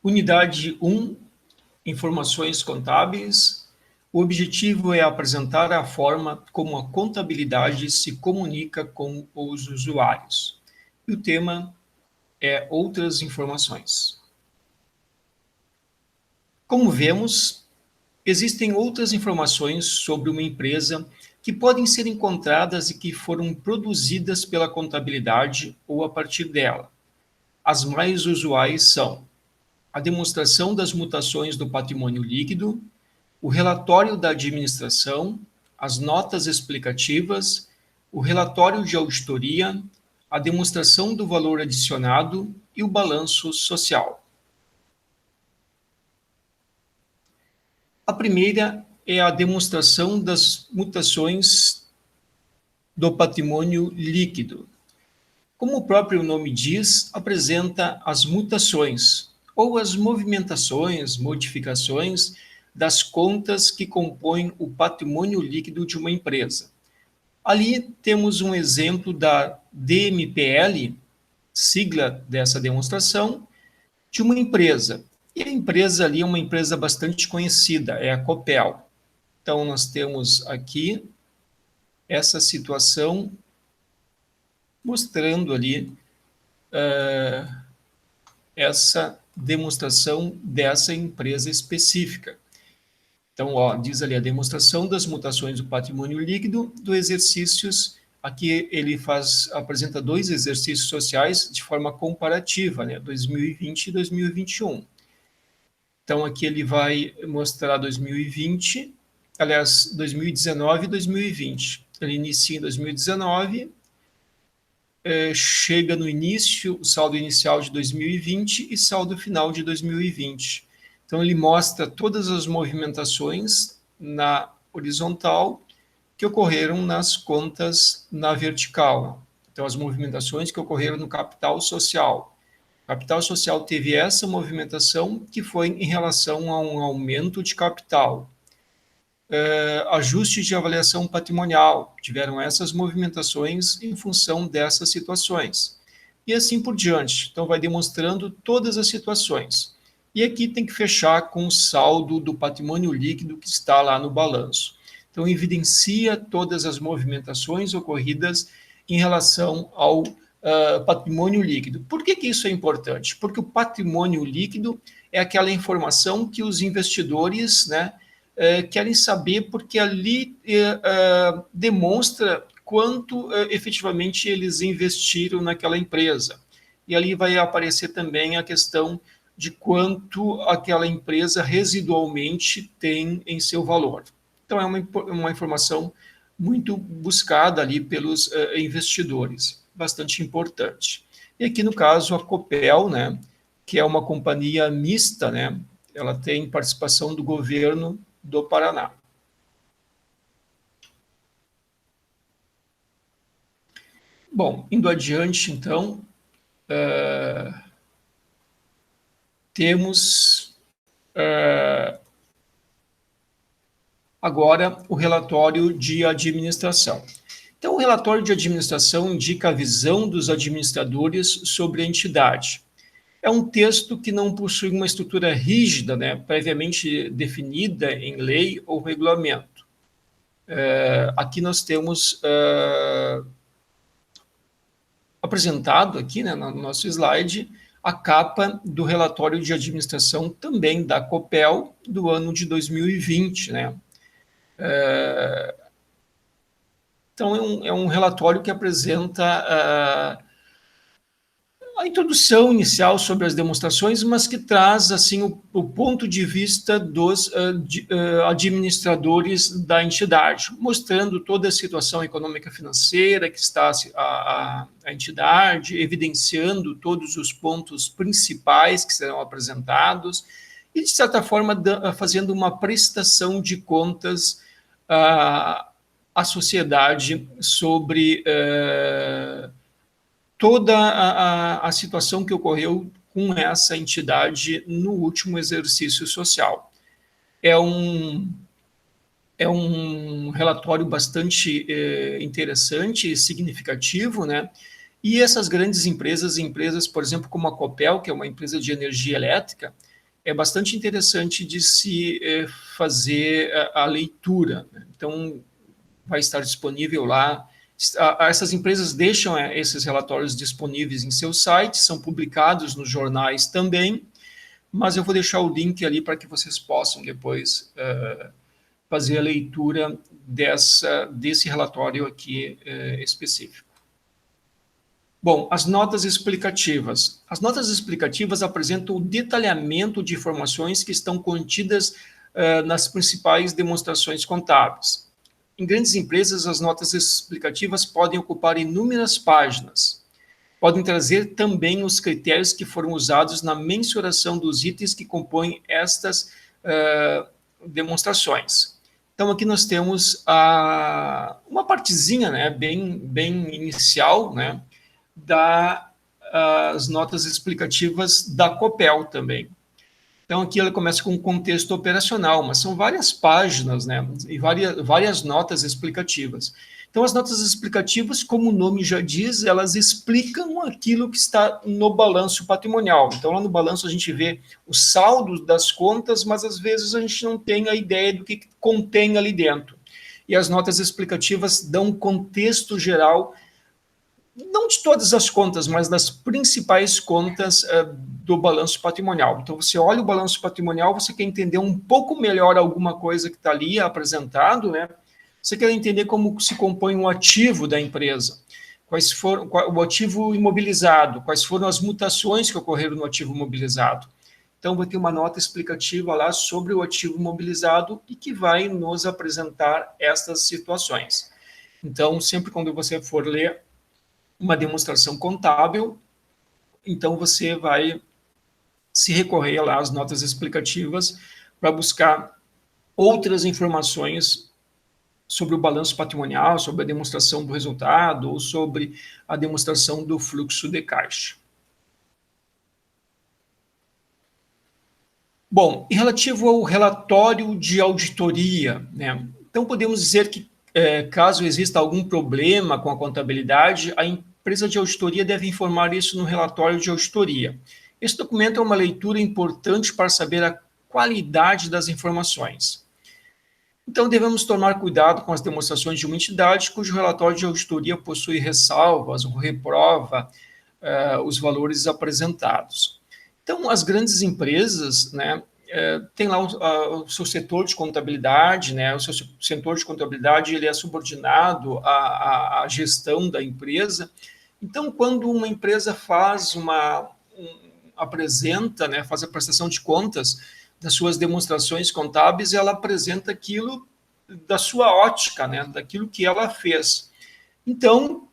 Unidade 1, informações contábeis. O objetivo é apresentar a forma como a contabilidade se comunica com os usuários. E o tema é outras informações. Como vemos, existem outras informações sobre uma empresa que podem ser encontradas e que foram produzidas pela contabilidade ou a partir dela. As mais usuais são a demonstração das mutações do patrimônio líquido, o relatório da administração, as notas explicativas, o relatório de auditoria, a demonstração do valor adicionado e o balanço social. A primeira é a demonstração das mutações do patrimônio líquido. Como o próprio nome diz, apresenta as mutações ou as movimentações, modificações das contas que compõem o patrimônio líquido de uma empresa. Ali temos um exemplo da DMPL, sigla dessa demonstração, de uma empresa. E a empresa ali é uma empresa bastante conhecida, é a Copel. Então, nós temos aqui essa situação mostrando ali essa demonstração dessa empresa específica. Então, diz ali a demonstração das mutações do patrimônio líquido do exercícios. Aqui ele apresenta dois exercícios sociais de forma comparativa, 2020 e 2021. Então, aqui ele vai mostrar 2020, aliás, 2019 e 2020. Ele inicia em 2019, chega no início, o saldo inicial de 2020 e saldo final de 2020. Então, ele mostra todas as movimentações na horizontal que ocorreram nas contas na vertical. Então, as movimentações que ocorreram no capital social. O capital social teve essa movimentação que foi em relação a um aumento de capital. Ajustes de avaliação patrimonial, tiveram essas movimentações em função dessas situações. E assim por diante. Então, vai demonstrando todas as situações. E aqui tem que fechar com o saldo do patrimônio líquido que está lá no balanço. Então, evidencia todas as movimentações ocorridas em relação ao patrimônio líquido. Por que isso é importante? Porque o patrimônio líquido é aquela informação que os investidores querem saber, porque ali demonstra quanto efetivamente eles investiram naquela empresa. E ali vai aparecer também a questão de quanto aquela empresa residualmente tem em seu valor. Então, é uma informação muito buscada ali pelos investidores, bastante importante. E aqui, no caso, a Copel, que é uma companhia mista, ela tem participação do governo do Paraná. Bom, indo adiante, então, temos agora o relatório de administração. Então, o relatório de administração indica a visão dos administradores sobre a entidade. É um texto que não possui uma estrutura rígida, previamente definida em lei ou regulamento. Aqui nós temos apresentado aqui, no nosso slide, a capa do relatório de administração também da Copel do ano de 2020, Então, é um relatório que apresenta a introdução inicial sobre as demonstrações, mas que traz assim o ponto de vista dos administradores da entidade, mostrando toda a situação econômica financeira que está a entidade, evidenciando todos os pontos principais que serão apresentados e, de certa forma, fazendo uma prestação de contas à sociedade sobre toda a situação que ocorreu com essa entidade no último exercício social. É um relatório bastante interessante e significativo, E essas grandes empresas, por exemplo, como a Copel, que é uma empresa de energia elétrica, é bastante interessante de se fazer a leitura, né? Então, vai estar disponível lá. Essas empresas deixam esses relatórios disponíveis em seus sites, são publicados nos jornais também, mas eu vou deixar o link ali para que vocês possam depois fazer a leitura desse relatório aqui específico. Bom, as notas explicativas. As notas explicativas apresentam o detalhamento de informações que estão contidas nas principais demonstrações contábeis. Em grandes empresas, as notas explicativas podem ocupar inúmeras páginas. Podem trazer também os critérios que foram usados na mensuração dos itens que compõem estas demonstrações. Então, aqui nós temos uma partezinha, né, bem inicial, né, das notas explicativas da Copel também. Então, aqui ela começa com um contexto operacional, mas são várias páginas, né, e várias notas explicativas. Então, as notas explicativas, como o nome já diz, elas explicam aquilo que está no balanço patrimonial. Então, lá no balanço a gente vê o saldo das contas, mas às vezes a gente não tem a ideia do que contém ali dentro. E as notas explicativas dão um contexto geral, não de todas as contas, mas das principais contas do balanço patrimonial. Então, você olha o balanço patrimonial, você quer entender um pouco melhor alguma coisa que está ali apresentado, né? Você quer entender como se compõe um ativo da empresa, quais foram o ativo imobilizado, quais foram as mutações que ocorreram no ativo imobilizado. Então, vai ter uma nota explicativa lá sobre o ativo imobilizado e que vai nos apresentar estas situações. Então, sempre quando você for ler uma demonstração contábil, então você vai se recorrer lá às notas explicativas para buscar outras informações sobre o balanço patrimonial, sobre a demonstração do resultado ou sobre a demonstração do fluxo de caixa. Bom, e relativo ao relatório de auditoria, né? Então podemos dizer que caso exista algum problema com a contabilidade, a empresa de auditoria deve informar isso no relatório de auditoria. Esse documento é uma leitura importante para saber a qualidade das informações. Então, devemos tomar cuidado com as demonstrações de uma entidade cujo relatório de auditoria possui ressalvas ou reprova os valores apresentados. Então, as grandes empresas, né, tem lá o seu setor de contabilidade, né, o seu setor de contabilidade ele é subordinado à gestão da empresa. Então, quando uma empresa apresenta, né, faz a prestação de contas das suas demonstrações contábeis, ela apresenta aquilo da sua ótica, né, daquilo que ela fez. Então,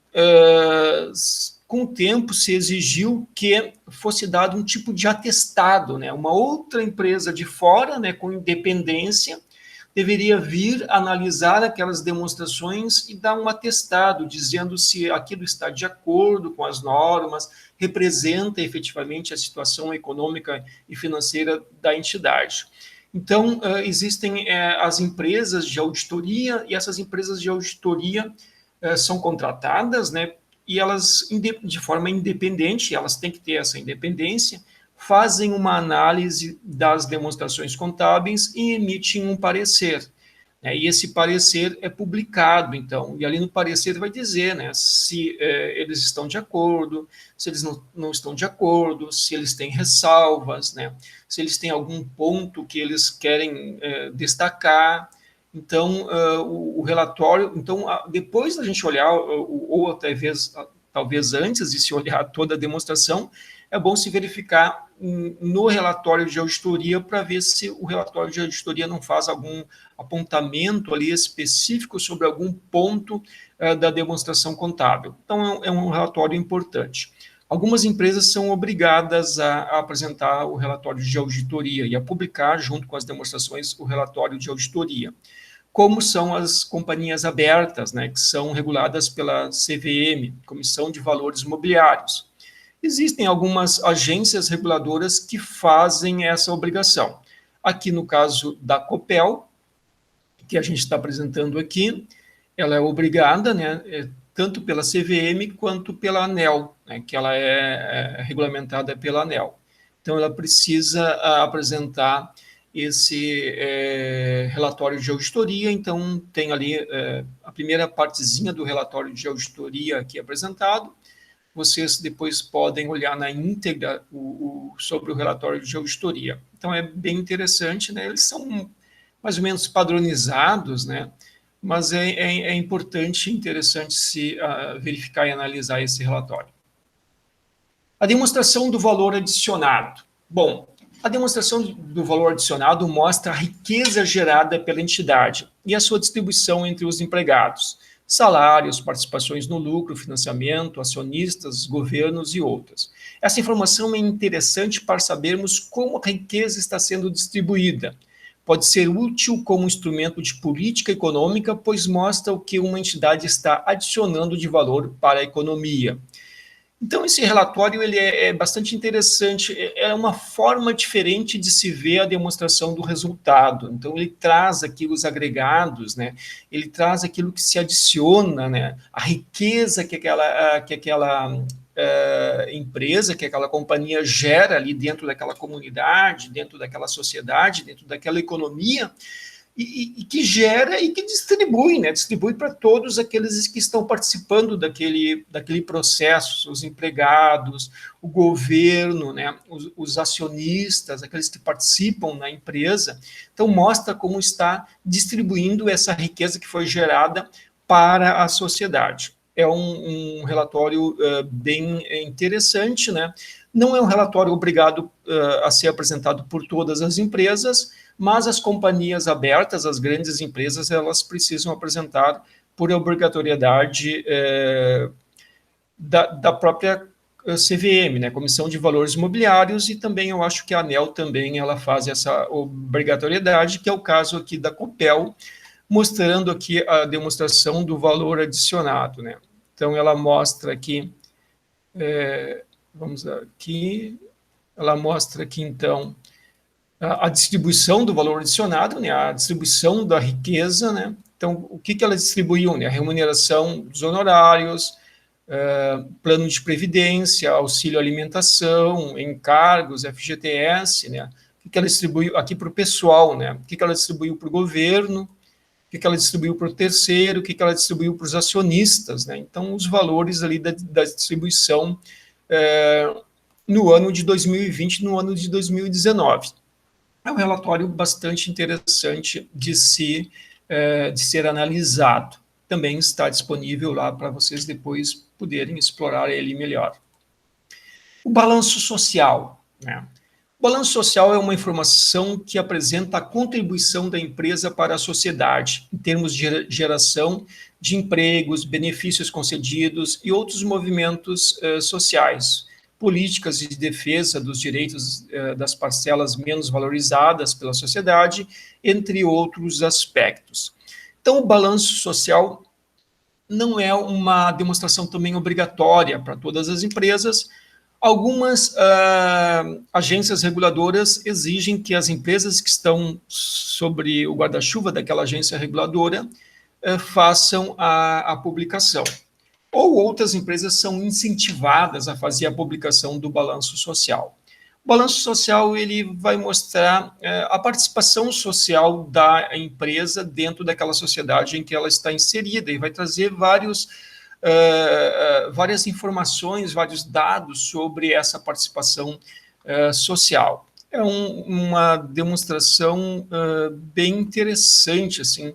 com o tempo se exigiu que fosse dado um tipo de atestado, né, uma outra empresa de fora, né, com independência, deveria vir analisar aquelas demonstrações e dar um atestado, dizendo se aquilo está de acordo com as normas, representa efetivamente a situação econômica e financeira da entidade. Então, existem as empresas de auditoria, e essas empresas de auditoria são contratadas, né, e elas, de forma independente, elas têm que ter essa independência, fazem uma análise das demonstrações contábeis e emitem um parecer. E esse parecer é publicado, então, e ali no parecer vai dizer, né, se eles estão de acordo, se eles não estão de acordo, se eles têm ressalvas, né, se eles têm algum ponto que eles querem destacar. Então, o relatório, então, depois da gente olhar, ou talvez antes de se olhar toda a demonstração, é bom se verificar no relatório de auditoria para ver se o relatório de auditoria não faz algum apontamento ali específico sobre algum ponto da demonstração contábil. Então, é um relatório importante. Algumas empresas são obrigadas a apresentar o relatório de auditoria e a publicar, junto com as demonstrações, o relatório de auditoria, como são as companhias abertas, né, que são reguladas pela CVM, Comissão de Valores Mobiliários. Existem algumas agências reguladoras que fazem essa obrigação. Aqui, no caso da Copel, que a gente está apresentando aqui, ela é obrigada, né, tanto pela CVM quanto pela ANEEL, né, que ela é regulamentada pela ANEEL. Então, ela precisa apresentar esse relatório de auditoria. Então, tem ali a primeira partezinha do relatório de auditoria aqui apresentado. Vocês depois podem olhar na íntegra sobre o relatório de auditoria. Então, é bem interessante, né? Eles são mais ou menos padronizados, né? Mas é importante e interessante se verificar e analisar esse relatório. A demonstração do valor adicionado. Bom, a demonstração do valor adicionado mostra a riqueza gerada pela entidade e a sua distribuição entre os empregados, salários, participações no lucro, financiamento, acionistas, governos e outras. Essa informação é interessante para sabermos como a riqueza está sendo distribuída. Pode ser útil como instrumento de política econômica, pois mostra o que uma entidade está adicionando de valor para a economia. Então, esse relatório ele é bastante interessante, é uma forma diferente de se ver a demonstração do resultado. Então, ele traz aqui os agregados, né? Ele traz aquilo que se adiciona, né? A riqueza que aquela empresa, que aquela companhia gera ali dentro daquela comunidade, dentro daquela sociedade, dentro daquela economia, e que gera e que distribui, né? Distribui para todos aqueles que estão participando daquele processo, os empregados, o governo, né? Os acionistas, aqueles que participam na empresa. Então, mostra como está distribuindo essa riqueza que foi gerada para a sociedade. É um relatório bem interessante, né? Não é um relatório obrigado a ser apresentado por todas as empresas, mas as companhias abertas, as grandes empresas, elas precisam apresentar por obrigatoriedade da própria CVM, né, Comissão de Valores Imobiliários, e também eu acho que a ANEEL também ela faz essa obrigatoriedade, que é o caso aqui da Copel, mostrando aqui a demonstração do valor adicionado, né. Então, ela mostra aqui, vamos aqui, ela mostra aqui, então, a distribuição do valor adicionado, né, a distribuição da riqueza, né. Então, o que ela distribuiu, né, a remuneração dos honorários, plano de previdência, auxílio alimentação, encargos, FGTS, né, o que ela distribuiu aqui para o pessoal, né, o que ela distribuiu para o governo, o que ela distribuiu para o terceiro, o que ela distribuiu para os acionistas, né. Então, os valores ali da distribuição no ano de 2020, no ano de 2019. É um relatório bastante interessante de ser analisado. Também está disponível lá para vocês depois poderem explorar ele melhor. O balanço social, né? O balanço social é uma informação que apresenta a contribuição da empresa para a sociedade, em termos de geração de empregos, benefícios concedidos e outros movimentos sociais, políticas de defesa dos direitos das parcelas menos valorizadas pela sociedade, entre outros aspectos. Então, o balanço social não é uma demonstração também obrigatória para todas as empresas. Algumas agências reguladoras exigem que as empresas que estão sobre o guarda-chuva daquela agência reguladora façam a publicação. Ou outras empresas são incentivadas a fazer a publicação do balanço social. O balanço social ele vai mostrar a participação social da empresa dentro daquela sociedade em que ela está inserida e vai trazer várias informações, vários dados sobre essa participação social. É uma demonstração bem interessante, assim,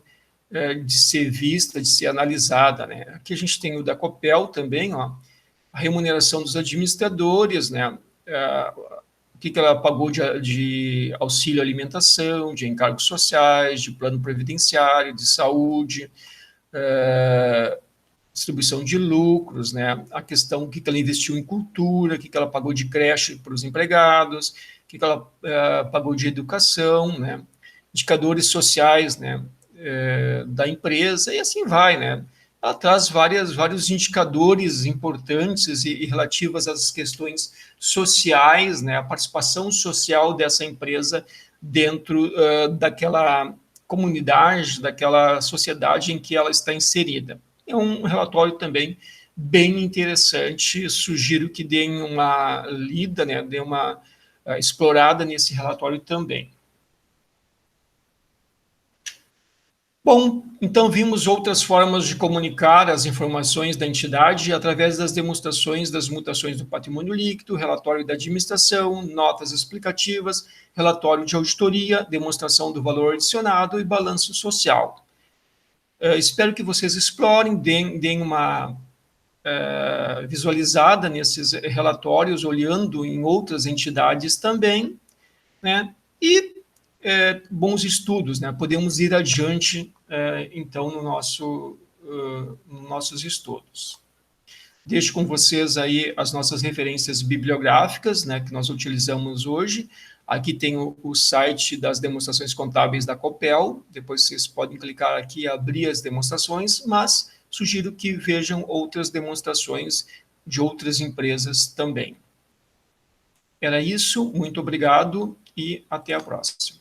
de ser vista, de ser analisada, né? Aqui a gente tem o da Copel também, ó, a remuneração dos administradores, né? O que ela pagou de auxílio alimentação, de encargos sociais, de plano previdenciário, de saúde, distribuição de lucros, né? A questão que ela investiu em cultura, que ela pagou de creche para os empregados, que ela pagou de educação, né? Indicadores sociais, né? Da empresa, e assim vai, né? Ela traz vários indicadores importantes e relativas às questões sociais, né? A participação social dessa empresa dentro daquela comunidade, daquela sociedade em que ela está inserida. É um relatório também bem interessante, sugiro que deem uma lida, né? Deem uma explorada nesse relatório também. Bom, então vimos outras formas de comunicar as informações da entidade através das demonstrações das mutações do patrimônio líquido, relatório da administração, notas explicativas, relatório de auditoria, demonstração do valor adicionado e balanço social. Espero que vocês explorem, deem uma visualizada nesses relatórios, olhando em outras entidades também, né? E bons estudos, né? Podemos ir adiante, então, nos nossos estudos. Deixo com vocês aí as nossas referências bibliográficas, né, que nós utilizamos hoje. Aqui tem o site das demonstrações contábeis da Copel, depois vocês podem clicar aqui e abrir as demonstrações, mas sugiro que vejam outras demonstrações de outras empresas também. Era isso, muito obrigado e até a próxima.